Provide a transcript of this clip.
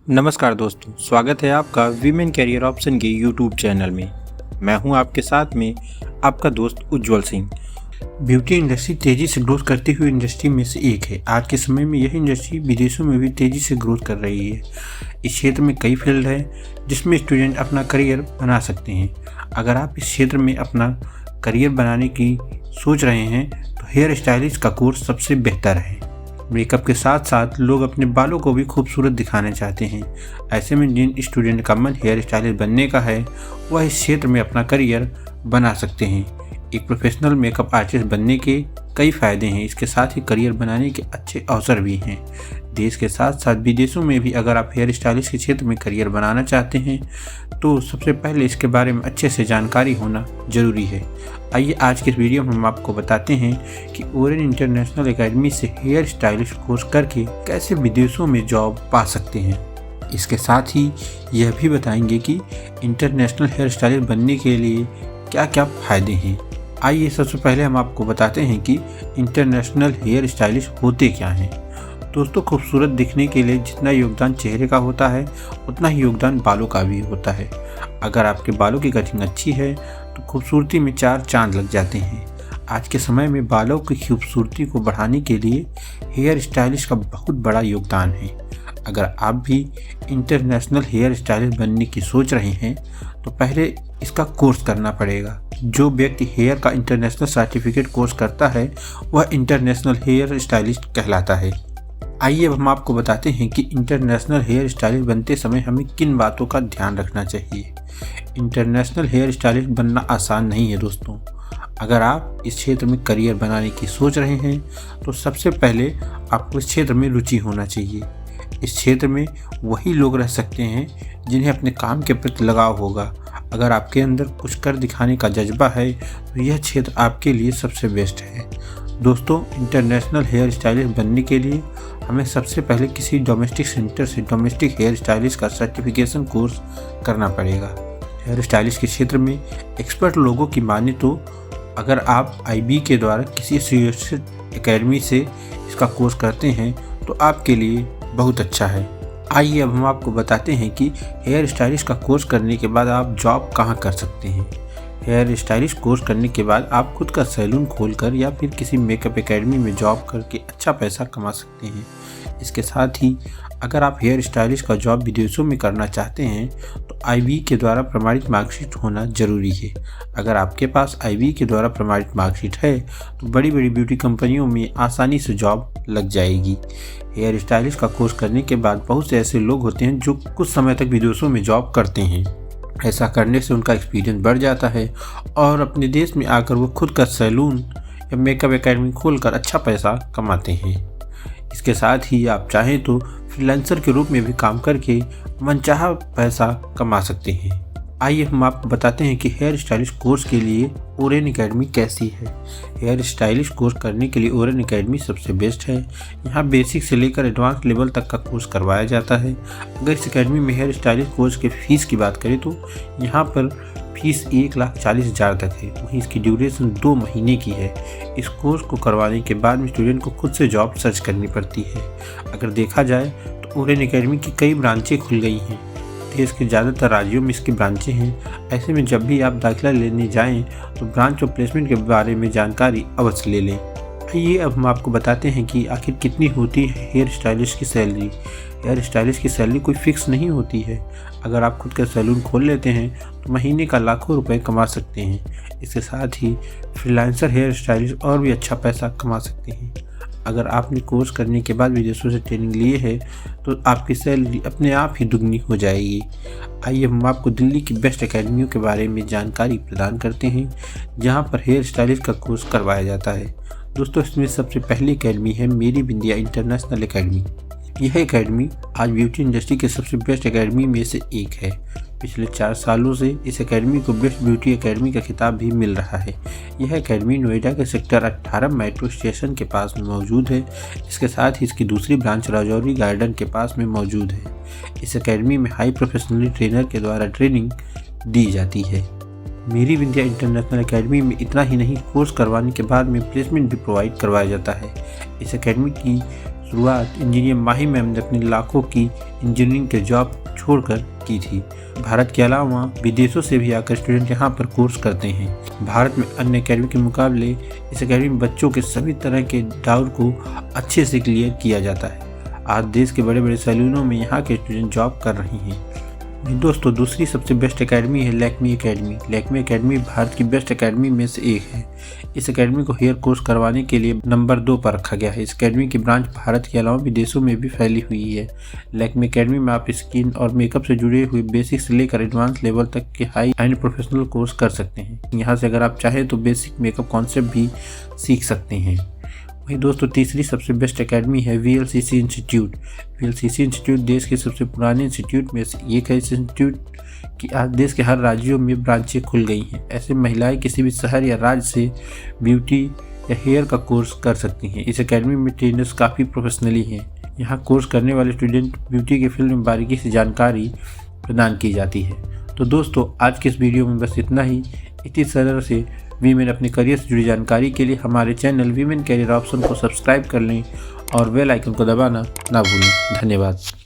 नमस्कार दोस्तों, स्वागत है आपका वीमेन कैरियर ऑप्शन के यूट्यूब चैनल में। मैं हूं आपके साथ में आपका दोस्त उज्जवल सिंह। ब्यूटी इंडस्ट्री तेज़ी से ग्रोथ करती हुई इंडस्ट्री में से एक है। आज के समय में यह इंडस्ट्री विदेशों में भी तेज़ी से ग्रोथ कर रही है। इस क्षेत्र में कई फील्ड है जिसमें स्टूडेंट अपना करियर बना सकते हैं। अगर आप इस क्षेत्र में अपना करियर बनाने की सोच रहे हैं तो हेयर स्टाइलिस्ट का कोर्स सबसे बेहतर है। मेकअप के साथ साथ लोग अपने बालों को भी खूबसूरत दिखाना चाहते हैं। ऐसे में जिन स्टूडेंट का मन हेयर स्टाइलिस्ट बनने का है वह इस क्षेत्र में अपना करियर बना सकते हैं। एक प्रोफेशनल मेकअप आर्टिस्ट बनने के कई फ़ायदे हैं। इसके साथ ही करियर बनाने के अच्छे अवसर भी हैं। देश के साथ साथ विदेशों में भी अगर आप हेयर स्टाइलिस्ट के क्षेत्र में करियर बनाना चाहते हैं तो सबसे पहले इसके बारे में अच्छे से जानकारी होना ज़रूरी है। आइए आज के इस वीडियो में हम आपको बताते हैं कि ओरेन इंटरनेशनल एकेडमी से हेयर स्टाइलिस्ट कोर्स करके कैसे विदेशों में जॉब पा सकते हैं। इसके साथ ही यह भी बताएंगे कि इंटरनेशनल हेयर स्टाइलिस्ट बनने के लिए क्या क्या फ़ायदे हैं। आइए सबसे पहले हम आपको बताते हैं कि इंटरनेशनल हेयर स्टाइलिस्ट होते क्या हैं। दोस्तों, खूबसूरत दिखने के लिए जितना योगदान चेहरे का होता है उतना ही योगदान बालों का भी होता है। अगर आपके बालों की कटिंग अच्छी है तो खूबसूरती में चार चांद लग जाते हैं। आज के समय में बालों की खूबसूरती को बढ़ाने के लिए हेयर स्टाइलिस्ट का बहुत बड़ा योगदान है। अगर आप भी इंटरनेशनल हेयर स्टाइलिस्ट बनने की सोच रहे हैं तो पहले इसका कोर्स करना पड़ेगा। जो व्यक्ति हेयर का इंटरनेशनल सर्टिफिकेट कोर्स करता है वह इंटरनेशनल हेयर स्टाइलिस्ट कहलाता है। आइए अब हम आपको बताते हैं कि इंटरनेशनल हेयर स्टाइलिस्ट बनते समय हमें किन बातों का ध्यान रखना चाहिए। इंटरनेशनल हेयर स्टाइलिस्ट बनना आसान नहीं है दोस्तों। अगर आप इस क्षेत्र में करियर बनाने की सोच रहे हैं तो सबसे पहले आपको इस क्षेत्र में रुचि होना चाहिए। इस क्षेत्र में वही लोग रह सकते हैं जिन्हें अपने काम के प्रति लगाव होगा। अगर आपके अंदर कुछ कर दिखाने का जज्बा है तो यह क्षेत्र आपके लिए सबसे बेस्ट है। दोस्तों, इंटरनेशनल हेयर स्टाइलिस्ट बनने के लिए हमें सबसे पहले किसी डोमेस्टिक सेंटर से डोमेस्टिक हेयर स्टाइलिस्ट का सर्टिफिकेशन कोर्स करना पड़ेगा। हेयर स्टाइलिस्ट के क्षेत्र में एक्सपर्ट लोगों की माने तो अगर आप IB के द्वारा किसी एसोसिएटेड एकेडमी से इसका कोर्स करते हैं तो आपके लिए बहुत अच्छा है। आइए अब हम आपको बताते हैं कि हेयर स्टाइलिस्ट का कोर्स करने के बाद आप जॉब कहाँ कर सकते हैं। हेयर स्टाइलिस्ट कोर्स करने के बाद आप खुद का सैलून खोलकर या फिर किसी मेकअप एकेडमी में जॉब करके अच्छा पैसा कमा सकते हैं। इसके साथ ही अगर आप हेयर स्टाइलिस्ट का जॉब विदेशों में करना चाहते हैं तो IB के द्वारा प्रमाणित मार्कशीट होना ज़रूरी है। अगर आपके पास IB के द्वारा प्रमाणित मार्कशीट है तो बड़ी बड़ी ब्यूटी कंपनियों में आसानी से जॉब लग जाएगी। हेयर स्टाइलिस्ट का कोर्स करने के बाद बहुत से ऐसे लोग होते हैं जो कुछ समय तक विदेशों में जॉब करते हैं। ऐसा करने से उनका एक्सपीरियंस बढ़ जाता है और अपने देश में आकर वो खुद का सैलून या मेकअप एकेडमी खोलकर अच्छा पैसा कमाते हैं। इसके साथ ही आप चाहें तो फ्रीलांसर के रूप में भी काम करके मनचाहा पैसा कमा सकते हैं। आइए हम आपको बताते हैं कि हेयर स्टाइलिस्ट कोर्स के लिए ओरेन एकेडमी कैसी है। हेयर स्टाइलिस्ट कोर्स करने के लिए ओरेन एकेडमी सबसे बेस्ट है। यहाँ बेसिक से लेकर एडवांस लेवल तक का कोर्स करवाया जाता है। अगर इस एकेडमी में हेयर स्टाइलिस्ट कोर्स के फीस की बात करें तो यहाँ पर फीस 1,40,000 तक है। वहीं इसकी ड्यूरेशन 2 महीने की है। इस कोर्स को करवाने के बाद में स्टूडेंट को खुद से जॉब सर्च करनी पड़ती है। अगर देखा जाए तो ओरेन एकेडमी की कई ब्रांचें खुल गई हैं। देश के ज़्यादातर राज्यों में इसकी ब्रांचें हैं। ऐसे में जब भी आप दाखिला लेने जाएं तो ब्रांच और प्लेसमेंट के बारे में जानकारी अवश्य ले लें। आइए अब हम आपको बताते हैं कि आखिर कितनी होती है हेयर स्टाइलिस्ट की सैलरी। हेयर स्टाइलिस्ट की सैलरी कोई फिक्स नहीं होती है। अगर आप खुद का सैलून खोल लेते हैं तो महीने का लाखों रुपए कमा सकते हैं। इसके साथ ही फ्रीलांसर हेयर स्टाइलिस्ट और भी अच्छा पैसा कमा सकते हैं। अगर आपने कोर्स करने के बाद विदेशों से ट्रेनिंग लिए है तो आपकी सैलरी अपने आप ही दुगनी हो जाएगी। आइए हम आपको दिल्ली की बेस्ट एकेडमियों के बारे में जानकारी प्रदान करते हैं जहां पर हेयर स्टाइलिस्ट का कोर्स करवाया जाता है। दोस्तों, इसमें सबसे पहली एकेडमी है मेरी बिंदिया इंटरनेशनल एकेडमी। यह एकेडमी आज ब्यूटी इंडस्ट्री के सबसे बेस्ट एकेडमी में से एक है। पिछले 4 सालों से इस एकेडमी को बेस्ट ब्यूटी एकेडमी का खिताब भी मिल रहा है। यह एकेडमी नोएडा के सेक्टर 18 मेट्रो स्टेशन के पास में मौजूद है। इसके साथ ही इसकी दूसरी ब्रांच राजौरी गार्डन के पास में मौजूद है। इस एकेडमी में हाई प्रोफेशनल ट्रेनर के द्वारा ट्रेनिंग दी जाती है। मेरी विंध्या इंटरनेशनल एकेडमी में इतना ही नहीं, कोर्स करवाने के बाद में प्लेसमेंट भी प्रोवाइड करवाया जाता है। इस एकेडमी की शुरुआत इंजीनियर माही मैम ने अपने लाखों की इंजीनियरिंग के जॉब छोड़कर की थी। भारत के अलावा विदेशों से भी आकर स्टूडेंट यहाँ पर कोर्स करते हैं। भारत में अन्य अकेडमी के मुकाबले इस अकेडमी में बच्चों के सभी तरह के डाउट को अच्छे से क्लियर किया जाता है। आज देश के बड़े बड़े सैलूनों में यहाँ के स्टूडेंट जॉब कर रहे हैं। दोस्तों, दूसरी सबसे बेस्ट एकेडमी है लैक्मी एकेडमी। लैक्मी एकेडमी भारत की बेस्ट एकेडमी में से एक है। इस एकेडमी को हेयर कोर्स करवाने के लिए नंबर 2 पर रखा गया है। इस एकेडमी की ब्रांच भारत के अलावा विदेशों में भी फैली हुई है। लैक्मी एकेडमी में आप स्किन और मेकअप से जुड़े हुए बेसिक से लेकर एडवांस लेवल तक के हाई एंड प्रोफेशनल कोर्स कर सकते हैं। यहाँ से अगर आप चाहें तो बेसिक मेकअप कॉन्सेप्ट भी सीख सकते हैं। वहीं दोस्तों, तीसरी सबसे बेस्ट एकेडमी है VLCC इंस्टीट्यूट। VLCC इंस्टीट्यूट देश के सबसे पुराने इंस्टीट्यूट में से एक है। इस इंस्टीट्यूट की आज देश के हर राज्यों में ब्रांचें खुल गई हैं। ऐसे महिलाएं किसी भी शहर या राज्य से ब्यूटी या हेयर का कोर्स कर सकती हैं। इस एकेडमी में ट्रेनर्स काफ़ी प्रोफेशनली हैं। यहाँ कोर्स करने वाले स्टूडेंट ब्यूटी के फील्ड में बारीकी से जानकारी प्रदान की जाती है। तो दोस्तों, आज के इस वीडियो में बस इतना ही। इसी तरह से वीमेन अपने करियर से जुड़ी जानकारी के लिए हमारे चैनल वीमेन कैरियर ऑप्शन को सब्सक्राइब कर लें और बेल आइकन को दबाना ना भूलें। धन्यवाद।